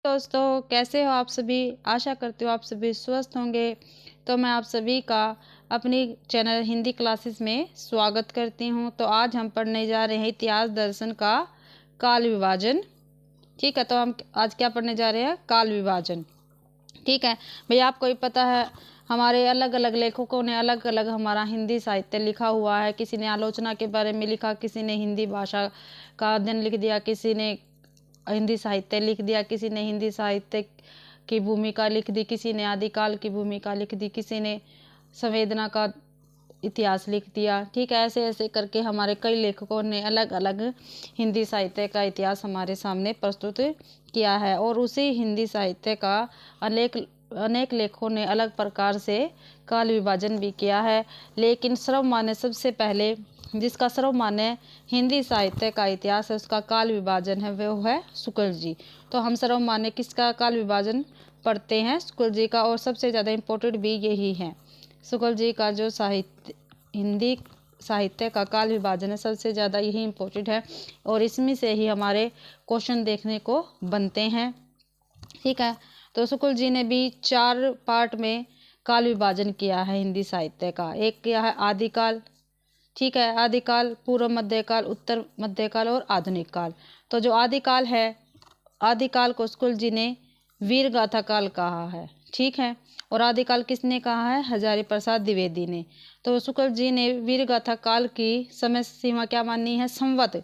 दोस्तों, कैसे हो आप सभी। आशा करती हूँ आप सभी स्वस्थ होंगे। तो मैं आप सभी का अपनी चैनल हिंदी क्लासेस में स्वागत करती हूँ। तो आज हम पढ़ने जा रहे हैं इतिहास दर्शन का काल विभाजन। ठीक है, तो हम आज क्या पढ़ने जा रहे हैं? काल विभाजन। ठीक है भैया, आपको भी पता है हमारे अलग अलग लेखकों ने अलग अलग हमारा हिंदी साहित्य लिखा हुआ है। किसी ने आलोचना के बारे में लिखा, किसी ने हिंदी भाषा का अध्ययन लिख दिया, किसी ने हिंदी साहित्य लिख दिया, किसी ने हिंदी साहित्य की भूमिका लिख दी, किसी ने आदिकाल की भूमिका लिख दी, किसी ने संवेदना का इतिहास लिख दिया। ठीक है, ऐसे ऐसे करके हमारे कई लेखकों ने अलग अलग हिंदी साहित्य का इतिहास हमारे सामने प्रस्तुत किया है। और उसी हिंदी साहित्य का अनेक लेखकों ने अलग प्रकार से काल विभाजन भी किया है। लेकिन सर्वमान्य सबसे पहले जिसका सर्वमान्य हिंदी साहित्य का इतिहास है, उसका काल विभाजन है, वो है शुक्ल जी। तो हम सर्वमान्य किसका काल विभाजन पढ़ते हैं? शुक्ल जी का। और सबसे ज़्यादा इम्पोर्टेंट भी यही है, शुक्ल जी का जो साहित्य हिंदी साहित्य का काल विभाजन है, सबसे ज़्यादा यही इम्पोर्टेंट है। और इसमें से ही हमारे क्वेश्चन देखने को बनते हैं। ठीक है, तो शुक्ल जी ने भी 4 पार्ट में काल विभाजन किया है हिंदी साहित्य का। एक किया है आदिकाल, ठीक है, आदिकाल, पूर्व मध्यकाल, उत्तर मध्यकाल और आधुनिक काल। तो जो आदिकाल है, आदिकाल को शुक्ल जी ने वीर गाथा काल कहा है। ठीक है, और आदिकाल किसने कहा है? हजारी प्रसाद द्विवेदी ने। तो शुक्ल जी ने वीर गाथा काल की समय सीमा क्या मानी है? संवत।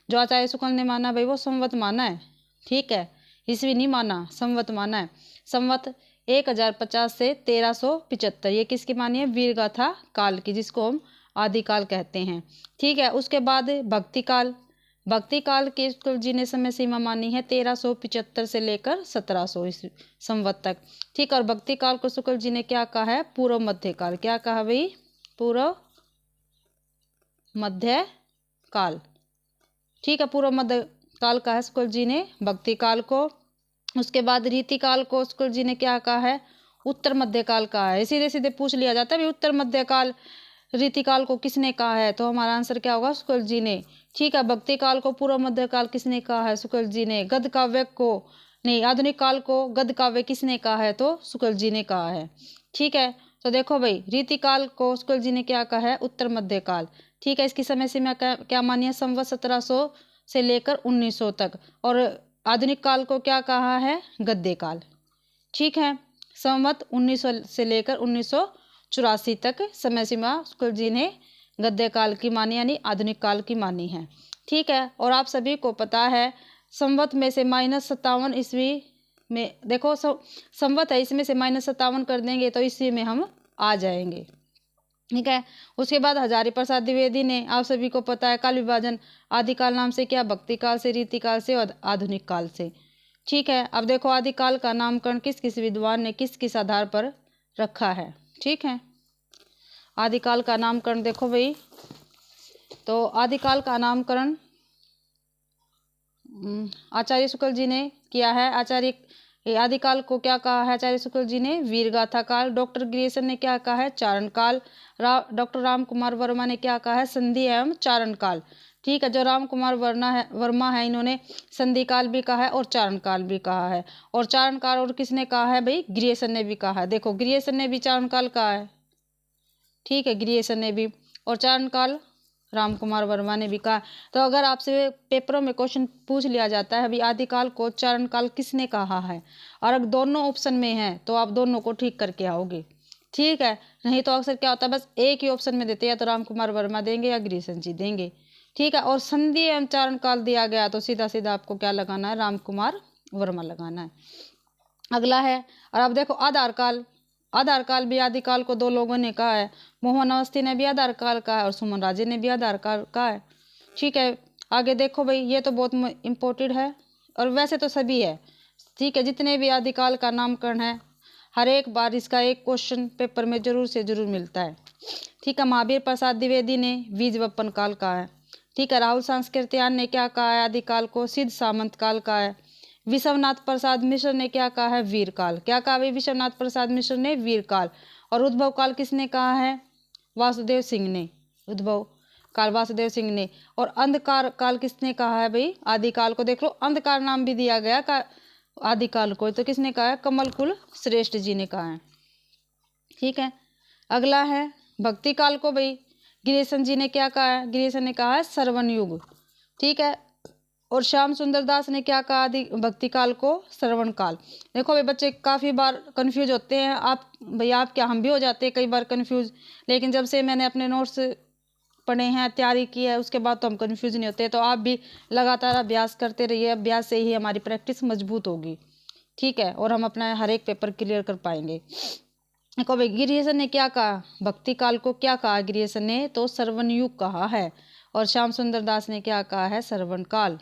जो आचार्य शुक्ल ने माना भाई, वो संवत माना है। ठीक है, ईस्वी नहीं माना, संवत माना है। संवत 1050 से 1375, ये किसकी मानी है? वीर गाथा काल की, जिसको हम आदिकाल कहते हैं। ठीक है, उसके बाद भक्ति काल। भक्ति काल के शुक्ल जी ने समय सीमा मानी है 1375 से लेकर 1700 संवत तक। ठीक है, और भक्ति काल को शुक्ल जी ने क्या कहा है? पूर्व मध्य काल। क्या कहा भाई? पूर्व मध्य काल। ठीक है, पूर्व मध्य काल कहा है शुक्ल जी ने भक्ति काल को। उसके बाद रीति काल को शुक्ल जी ने क्या कहा है? उत्तर मध्य काल कहा है। सीधे सीधे पूछ लिया जाता है भाई, उत्तर मध्य काल रीतिकाल को किसने कहा है? तो हमारा आंसर क्या होगा? शुक्ल जी ने। ठीक है, भक्ति काल को पूर्व मध्य काल किसने कहा है? शुक्ल जी ने। गद्य काव्य को नहीं, आधुनिक काल को गद्य काव्य किसने कहा है? तो शुक्ल जी ने कहा है। ठीक है, तो देखो भाई, रीतिकाल को शुक्ल जी ने क्या कहा है? उत्तर मध्य काल। ठीक है, इसकी समय सीमा क्या मानी है? संवत 1700 से लेकर 1900 तक। और आधुनिक काल को क्या कहा है? गद्य काल। ठीक है, संवत 1900 से लेकर 1984 तक समय सीमा शुक्ल जी ने गद्य काल की मानी, यानी आधुनिक काल की मानी है। ठीक है, और आप सभी को पता है संवत में से -57 ईस्वी में, देखो संवत है, इसमें से -57 कर देंगे तो ईस्वी में हम आ जाएंगे। ठीक है, उसके बाद हजारी प्रसाद द्विवेदी ने, आप सभी को पता है, काल विभाजन आदिकाल नाम से क्या? भक्ति काल से, रीतिकाल से और आधुनिक काल से। ठीक है, अब देखो आदिकाल का नामकरण किस किस विद्वान ने किस किस आधार पर रखा है। ठीक है, आदिकाल का नामकरण देखो भाई, तो आदिकाल का नामकरण आचार्य शुक्ल जी ने किया है। आदिकाल को क्या कहा है आचार्य शुक्ल जी ने? वीरगाथा काल। डॉक्टर ग्रियर्सन ने क्या कहा है? चारण काल। डॉक्टर राम कुमार वर्मा ने क्या कहा है? संधि एवं चारण काल। ठीक है, जो राम कुमार वर्मा है, इन्होंने संधि काल भी कहा है और चारण काल भी कहा है। और चारण काल और किसने कहा है भाई? ग्रियर्सन ने भी कहा है। देखो, ग्रियर्सन ने भी चारण काल कहा है। ठीक है, ग्रियर्सन ने भी। और चारण काल राम कुमार वर्मा ने भी कहा। तो अगर आपसे पेपरों में क्वेश्चन पूछ लिया जाता है अभी आदिकाल को चारण काल किसने कहा है, और अगर दोनों ऑप्शन में है तो आप दोनों को ठीक करके आओगे। ठीक है, नहीं तो अक्सर क्या होता है, बस एक ही ऑप्शन में देते हैं, या तो राम कुमार वर्मा देंगे या ग्रियर्सन जी देंगे। ठीक है, और संधि एवं चारण काल दिया गया तो सीधा सीधा आपको क्या लगाना है? राम कुमार वर्मा लगाना है। अगला है, और अब देखो आधार काल। आधार काल भी आदिकाल को 2 लोगों ने कहा है। मोहन अवस्थी ने भी आधार काल कहा है और सुमन राजे ने भी आधार काल कहा है। ठीक है, आगे देखो भाई, ये तो बहुत इम्पोर्टेंट है, और वैसे तो सभी है। ठीक है, जितने भी आदिकाल का नामकरण है, हर एक बार इसका एक क्वेश्चन पेपर में जरूर से जरूर मिलता है। ठीक है, महावीर प्रसाद द्विवेदी ने बीज वपन काल कहा है। ठीक है, राहुल सांस्कृत्यायन ने क्या कहा है? आदिकाल को सिद्ध सामंत काल कहा है। विश्वनाथ प्रसाद मिश्र ने क्या कहा है? वीर काल। क्या कहा भाई? विश्वनाथ प्रसाद मिश्र ने वीर काल। और उद्भव काल किसने कहा है? वासुदेव सिंह ने। उद्भव काल वासुदेव सिंह ने। और अंधकार काल किसने कहा है भाई? आदिकाल को। देख लो, अंधकार नाम भी दिया गया आदिकाल को, तो किसने कहा है? कमल कुल श्रेष्ठ जी ने कहा है। ठीक है, अगला है भक्ति काल को भाई गिरीशन जी ने क्या कहा है? गिरीशन ने कहा है श्रवण युग। ठीक है, और श्याम सुंदर दास ने क्या कहा आदि भक्ति काल को? श्रवण काल। देखो भाई बच्चे काफ़ी बार कंफ्यूज होते हैं, आप भैया आप क्या, हम भी हो जाते हैं कई बार कंफ्यूज, लेकिन जब से मैंने अपने नोट्स पढ़े हैं, तैयारी की है, उसके बाद तो हम कंफ्यूज नहीं होते। तो आप भी लगातार अभ्यास करते रहिए, अभ्यास से ही हमारी प्रैक्टिस मजबूत होगी। ठीक है, और हम अपना हर एक पेपर क्लियर कर पाएंगे। देखो भाई गिरीशन ने क्या कहा? भक्ति काल को क्या कहा गिरीशन ने? तो श्रवण युग कहा है। और श्याम सुंदर दास ने क्या कहा है? श्रवण काल।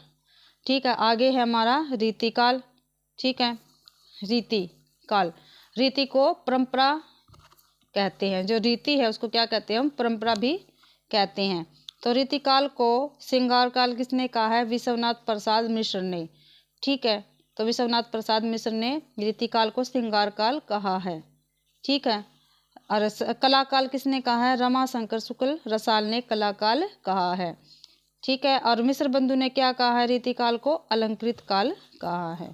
ठीक है, आगे है हमारा रीति काल। ठीक है, रीति काल, रीति को परंपरा कहते हैं। जो रीति है उसको क्या कहते हैं? हम परंपरा भी कहते हैं। तो रीति काल को श्रृंगार काल किसने कहा है? विश्वनाथ प्रसाद मिश्र ने। ठीक है, तो विश्वनाथ प्रसाद मिश्र ने रीति काल को श्रृंगार काल कहा है। ठीक है, और कला काल किसने कहा है? रमाशंकर शुक्ल रसाल ने कला काल कहा है। ठीक है, और मिश्र बंधु ने क्या कहा है? रीति काल को अलंकृत काल कहा है।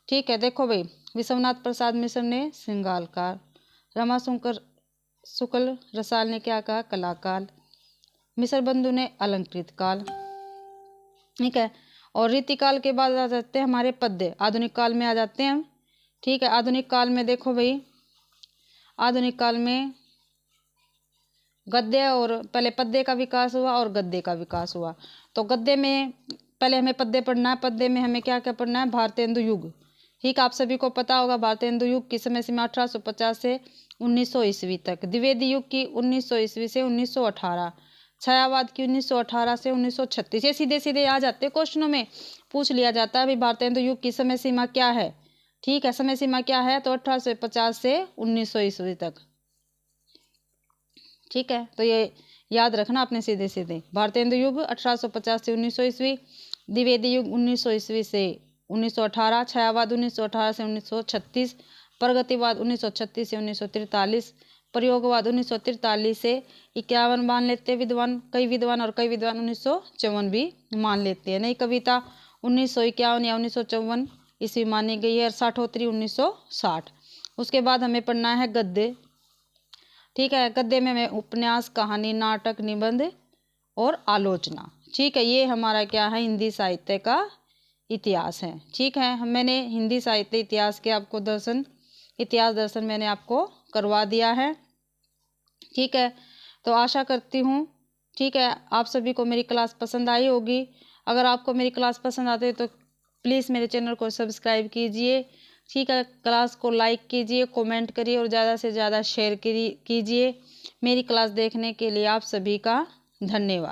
ठीक है, देखो भाई विश्वनाथ प्रसाद मिश्र ने श्रृंगार काल, रमाशंकर शुक्ल रसाल ने क्या कहा? कला काल, मिश्र बंधु ने अलंकृत काल। ठीक है, और रीति काल के बाद आ जाते हैं हमारे पद्य, आधुनिक काल में आ जाते हैं हम। ठीक है, आधुनिक काल में देखो भाई, आधुनिक काल में गद्य और पहले पद्य का विकास हुआ और गद्य का विकास हुआ। तो गद्य में पहले हमें पद्य पढ़ना है, पद्य में हमें क्या क्या पढ़ना है? भारतेंदु युग। ठीक, आप सभी को पता होगा भारतेंदु युग की समय सीमा 1850 से 1900 ईस्वी तक, द्विवेदी युग की 1900 ईस्वी से 1918, छायावाद की 1918 से 1936। ये सीधे सीधे आ जाते हैं क्वेश्चनों में, पूछ लिया जाता है अभी भारतेंदु युग की समय सीमा क्या है। ठीक है, समय सीमा क्या है? तो 1850 से 1900 ईस्वी तक। ठीक है, तो ये याद रखना आपने सीधे सीधे। भारतेंदु युग 1850 से 1900 ईस्वी, द्विवेदी युग 1900 ईस्वी से 1918, छायावाद 1918 से 1936, प्रगतिवाद 1936 से 1943, प्रयोगवाद 1943 से 51 मान लेते विद्वान, कई विद्वान, और कई विद्वान 1954 भी मान लेते हैं। नई कविता 1951 या 1954 ईस्वी मानी गई है, और साठोत्तरी 1960। उसके बाद हमें पढ़ना है गद्य। ठीक है, गद्य में हमें उपन्यास, कहानी, नाटक, निबंध और आलोचना। ठीक है, ये हमारा क्या है? हिंदी साहित्य का इतिहास है। ठीक है, मैंने हिंदी साहित्य इतिहास के आपको इतिहास दर्शन मैंने आपको करवा दिया है। ठीक है, तो आशा करती हूँ ठीक है आप सभी को मेरी क्लास पसंद आई होगी। अगर आपको मेरी क्लास पसंद आती है तो प्लीज़ मेरे चैनल को सब्सक्राइब कीजिए। ठीक है, क्लास को लाइक कीजिए, कमेंट करिए और ज़्यादा से ज़्यादा शेयर कीजिए। मेरी क्लास देखने के लिए आप सभी का धन्यवाद।